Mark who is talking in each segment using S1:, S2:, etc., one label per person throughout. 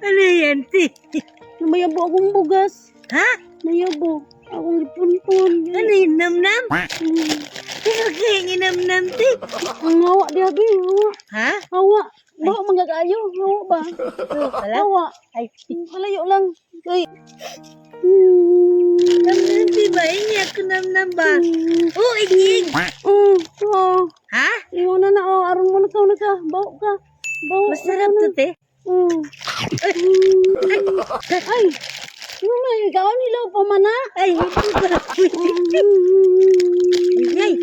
S1: Ano yan, ti?
S2: Namayabo akong bugas.
S1: Ha?
S2: Mayabo. Akong ipunpun.
S1: Ano yung namnam? Sino kaya yung namnam, ti?
S2: Ang hawa di abi. Hawa.
S1: Ha?
S2: Hawa. Bawa magagayo. Hawa ba?
S1: Wala?
S2: Hawa.
S1: Ay,
S2: Malayo lang. Ay.
S1: namnam, ti ba? Ini ako namnam ba? Oh, igig!
S2: Oh.
S1: Ha?
S2: Iwan na. Oh, aron mo na ka. Bawa ka. Bawa.
S1: Masarap to, ti.
S2: Ay. Ano na, ikaw nilaw pa man na.
S1: Ay, ito ba? Ay,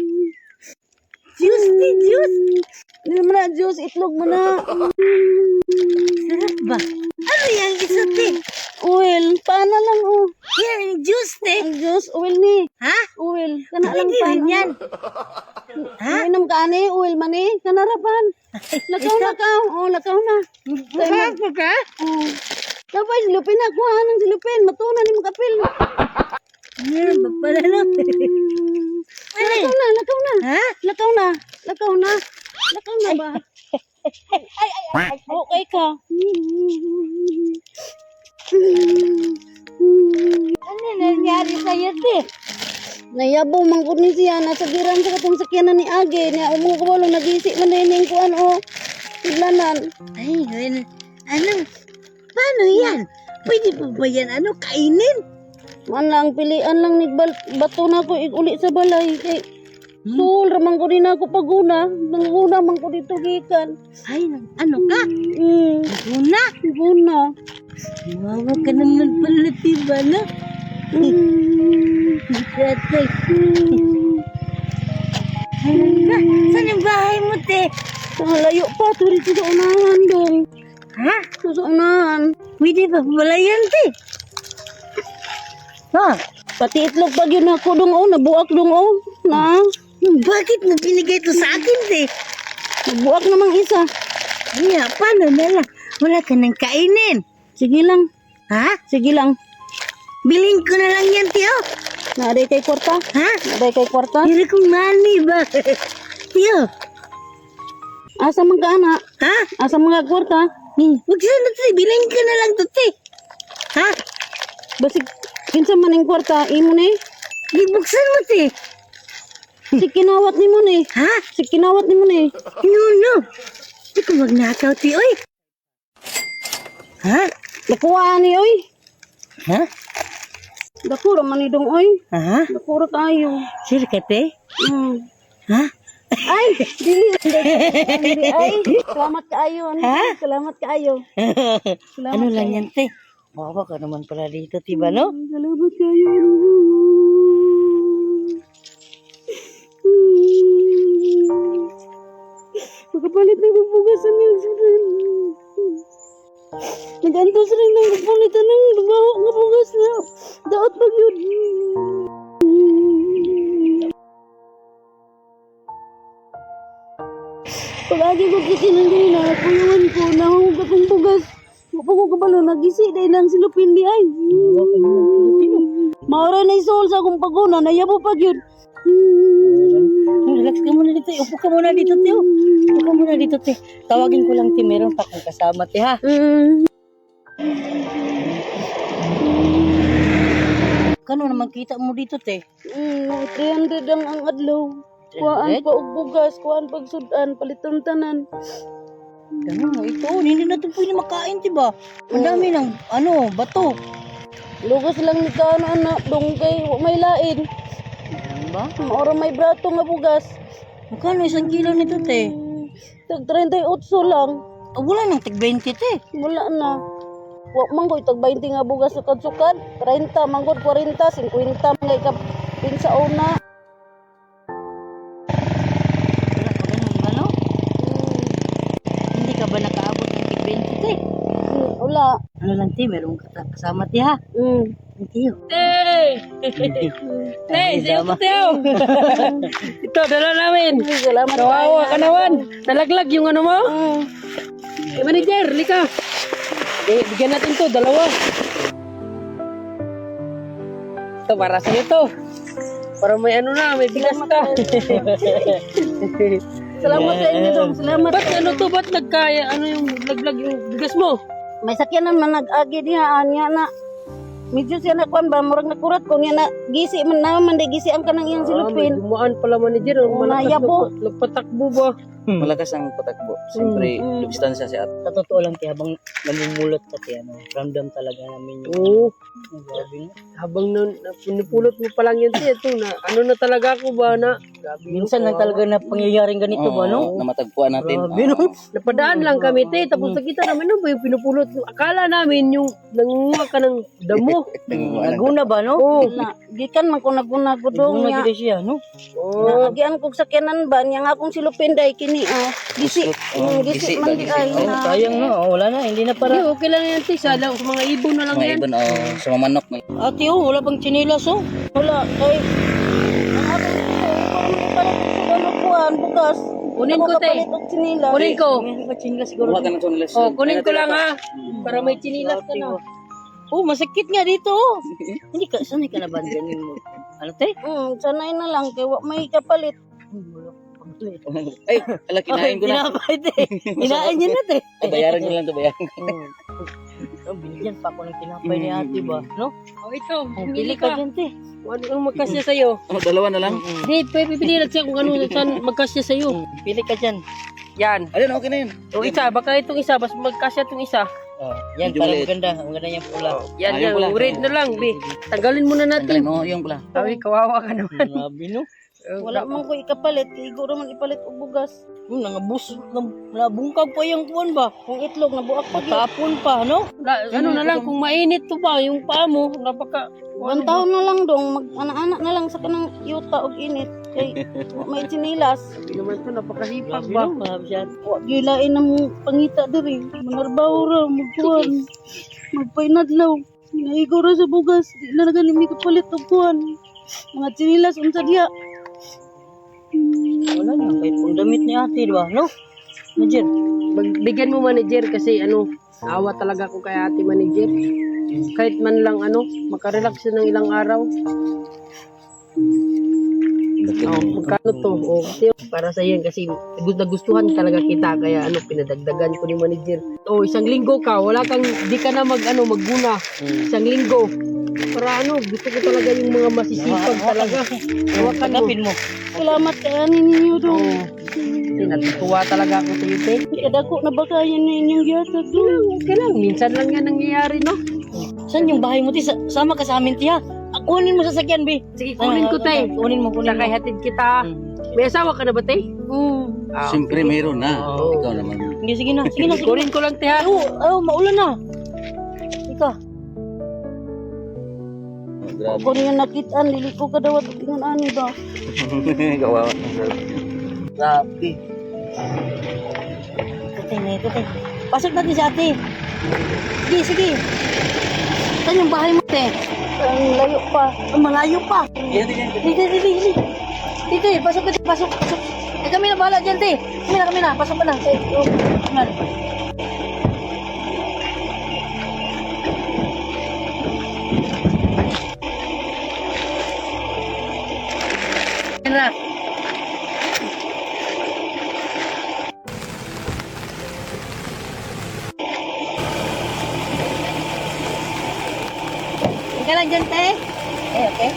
S1: juice, ti, juice.
S2: Hindi mo na, juice, itlog mo na.
S1: Sarap ba? Ano yung isa, ti?
S2: Oil, paano lang, oh.
S1: Yan, yung juice, ti.
S2: Ang juice, oil ni.
S1: Ha?
S2: Oil, kana lang
S1: Pwede rin
S2: paano.
S1: yan. Ha?
S2: Uminom ka ni, oil man ni. Kanarapan. Lakaw na ka. Oh, lakaw na.
S1: Masarap ba ka?
S2: Oh. Tapos, silupin na. Kuha ng silupin. Matunan ni magkapil.
S1: Meron ba pala no?
S2: Lakaw na, lakaw na.
S1: Ha?
S2: Lakaw na. Lakaw na. Lakaw na ba? Ay. Okay ka.
S1: Ano nangyari sa'yo, ti?
S2: Nayabo man ko ni siya. Nasa giran sa katong sakyanan ni Age. Niya umukawalo. Nag-isip man na yung kuhan o. Tiglanan.
S1: Ay, ano? Paano yan? Pwede pa ba yan? Ano, kainin?
S2: Man lang, pilian lang ni bato na ko uli sa balay. Kay sul, ramang ko din ako paguna. Nanguna man ko dito gikan.
S1: Ay, ano ka? Una?
S2: Guna.
S1: Wawa ka naman pala, diba, no? Tatay. Saan yung bahay mo, te?
S2: Layo pa, tuloy sa unahan dong.
S1: Ha?
S2: Sa unahan.
S1: Pwede pa pala yan, te? Ha?
S2: Pati itlog pag yun ako dong o. Nabuak dong o. Na?
S1: Bakit mo binigay ito sa akin, te?
S2: Nabuak namang isa.
S1: Ay, paano na lang? Wala ka nang kainin.
S2: Sige lang.
S1: Ha?
S2: Sige lang.
S1: Bilhin ko na lang yan, tiyo.
S2: Naaday kay kwarta?
S1: Ha?
S2: Naaday kay kwarta?
S1: Hindi kong money ba? Tiyo.
S2: Asa man ka anak?
S1: Ha?
S2: Asa mga kwarta?
S1: Huwag sana, te. Bilhin ko na lang ito, te. Ha?
S2: Basig, kinsa man yung kwarta, imo ni?
S1: Ibuksan mo, te.
S2: Si kinawat ni mo ni.
S1: Ha?
S2: Si kinawat ni mo ni.
S1: No. Hindi ko magnakaw, te. Oy. Ha?
S2: Nakuha ni oy.
S1: Ha?
S2: Dakura man ni dong oy.
S1: Ha?
S2: Dakura kayo.
S1: Sir ka, te? Ha?
S2: Ay, dili. Ay, salamat kaayo.
S1: Ha?
S2: Salamat kaayo. Salamat
S1: Ano lang
S2: kayo.
S1: yan, te? Bawa ka naman pala dito, tiba, no?
S2: Salamat kayo. Pagkapalit ng bubugasan niya. Nag-antos rin ng pagpalitan ng baho ng bugas na. Daot pag yun. Pag-agi ko kasi nandiyan na, kuyuan ko, nahugog akong bugas. Wapa ko kabalo, nagisi dahil lang silupin di ay. Maura na isol sa akong paguna, nayabo pag yun.
S1: Relax ka muna dito. Upo ka muna dito, te. Upo ka muna dito, te. Tawagin ko lang, te. Meron pa kang kasama, te, ha? Kano naman kita mo dito, te?
S2: 300 ang adlaw. Kuhaan
S1: 300?
S2: pa og bugas, kuhaan pag sudan, palitan tanan.
S1: Ganun mo ito. Hindi na ito pwede makain, diba? Ang dami ng, bato.
S2: Lugas lang ni kaano anak, dong kay wa may lain.
S1: Ano ba?
S2: Maura may brato nga bugas.
S1: Magkano 1 kilo nito, te?
S2: Tag 38 lang.
S1: Oh, wala nang tig 20, te.
S2: Wala na. Wa manggoy tag 20 nga bugas sukad-sukad. 30 manggod 40, 50 ngay ka pinsa una.
S1: Wala ka ganun, ano? Hindi ka ba nakaabot ng tig 20, te?
S2: Wala.
S1: Ano lang, te? Meron ka kasama, te, ha? Thank you.
S3: Hey! Hey, siyo ko tayo! Ito, dala namin.
S2: Salamat
S3: Kawawa ka naman. Nalaglag yung ano mo. Hey, manager, lika. Bigyan natin to, dalawa. Ito, para sa'yo to. Para may ano na, may bigas ka.
S2: Salamat sa inyo dong. Salamat.
S3: Ba't ano to? Ba't nagkaya? Ano yung laglag yung bigas mo?
S2: may sakyanan man nag-agi diha anya na medyo siya na kuan ba murag nakurat ko niya na gisi man naman di gisi ang kanang iyang
S3: May
S2: silupin.
S3: dumaan pala manager.
S2: Oo, nayabo.
S3: Nagpatakbo ba?
S4: Malakas ang patakbo. Siyempre, distansya si ate.
S1: Sa totoo lang, tiya, habang namumulot pati, ramdam talaga namin yung
S3: Oo.
S1: grabe na.
S3: Habang pinupulot mo pa lang yun siya. Ito na, ano na talaga ako ba na? Grabe.
S1: Minsan lang talaga na pangyayaring ganito ba, no?
S4: Na matagpuan natin.
S1: Grabe, no?
S3: Napadaan lang kami, te. Tapos nakita namin, ano ba yung pinupulot? Akala namin yung nangunguha ka ng damo.
S1: Naguna ba, no?
S3: Oo.
S2: Na gikan man ko naguna gudong
S1: Naguna
S2: niya.
S1: gid siya, no?
S3: Oo.
S2: Agian kog sakyanan ba niya nga akong silupin day kini gisi
S4: Gisi
S2: gisi man
S4: ba,
S2: di
S4: gisi.
S2: ay
S1: Oh,
S2: na
S1: sayang na. Oh, wala na, hindi na
S3: Para
S1: para.
S3: okay lang yan, te. Sa mga ibon na lang
S4: Mga
S3: yan.
S4: ibon, sa mga manok.
S1: Ate, oh, wala pang chinilas, oh.
S2: wala kay ang akong para sa ano kuan bukas.
S3: Kunin ko, te.
S2: Sinila.
S3: Kunin ko.
S1: May chinilas siguro.
S4: Huwag ka ng tunelas.
S3: Oh, kunin ko lang ha. Para may chinilas ka na.
S1: Oh, masakit nga dito, oh. Hindi ka, sanay ka na ba ganyan mo? Ano, te?
S2: Sanay na lang kay wa may kapalit.
S4: Ay, ala, kinain ko na.
S1: Tinapay, te. Kinain niya na, te.
S4: Ay, bayaran ko lang to, bayaran ko.
S1: Oh, binigyan pa ako ng tinapay ni ate ba, no?
S3: Oh, ito.
S1: Oh,
S3: Pili
S1: pili ka
S3: ka.
S1: dyan, te.
S3: Ano ang magkasya sa'yo?
S4: Oh, dalawa na lang.
S3: Hindi, pipili lang siya kung ano saan magkasya sa'yo.
S1: Pili ka dyan.
S3: Yan.
S4: Ayun, okay na yun.
S3: O isa, baka itong isa, bas magkasya itong isa.
S1: Oh, yan,
S4: Medyo
S1: parang
S4: maliit.
S1: maganda. Maganda yung pula.
S3: Yan,
S4: Ayun
S3: yan.
S4: pala.
S3: Red na lang, bi. Tanggalin muna natin.
S4: Oo, yung pala.
S3: Sabi, kawawa ka naman.
S1: Grabe, no?
S2: Wala man ko ikapalit kay iguro man ipalit og bugas.
S1: Nangabus, nabungkag pa yung kuwan ba?
S2: Kung itlog nabuak pa gyud.
S1: Tapon pa, no?
S3: Ano na lang, kung mainit to ba, yung paa mo, napaka...
S2: Bantaw na lang dong mag anak-anak na lang sa kanang yuta og init kay wa may sinilas.
S3: Sabi naman to, napakahipag
S1: Grabe,
S3: ba?
S1: no? Grabe siya.
S2: Wa gilain na mo pangita diri. Manarbaw ra magkuan. Magpainadlaw. Naigo ra sa bugas. Di na nagali mi kapalit og kuan. Mga sinilas unsa diha.
S1: Wala na. Kahit kung damit ni ate, di ba? No? Major.
S3: Bigyan mo manager kasi ano, awa talaga ako kay ate manager. Kahit man lang ano, makarelax siya ng ilang araw. Oh, magkano to? Oh, kasi para sa yan kasi nagustuhan talaga kita kaya ano pinadagdagan ko ni manager. Oh, isang linggo ka, wala kang di ka na magguna. Isang linggo. Para ano, gusto ko talaga yung mga masisipag talaga. Hawakan mo.
S1: Tanggapin mo.
S2: Salamat kay ani ninyo dong.
S3: Oh. Natutuwa talaga ako sa iyo, te.
S2: Kadako na bakayan ni inyong yatag dong.
S3: Okay lang, minsan lang yan nangyayari, no?
S1: Saan yung bahay mo, ti? Sama ka sa amin, tiya. Kunin mo sa sakyan, bi.
S3: Sige, kunin ko, te.
S1: Kunin mo, kunin mo.
S3: Sakay hatid kita. May asawa ka na ba, te? Ah,
S4: Siyempre, mayroon na.
S1: Oo.
S4: Ikaw naman.
S1: Sige, sige na. Sige na, sige na.
S3: kunin ko lang, te, ha?
S1: Oh, maulan na. Ika.
S4: Oh, grabe.
S2: Ako niya nakitaan dili ko kadawat og ingon ani ba.
S4: Kawawa. Grabe.
S1: Ito, ito, ito. Pasok natin si ate. Sige, sige. Saan yung bahay mo, te?
S2: Ang layo pa.
S1: Malayo pa.
S4: Yan, yan.
S1: Dito, dito, dito. Dito, pasok ka, pasok, pasok. Eh, kami na bahala dyan, te. Kami na. Pasok ka na. Oh, kami na. Yan na. Ika lang dyan, te. Okay, okay.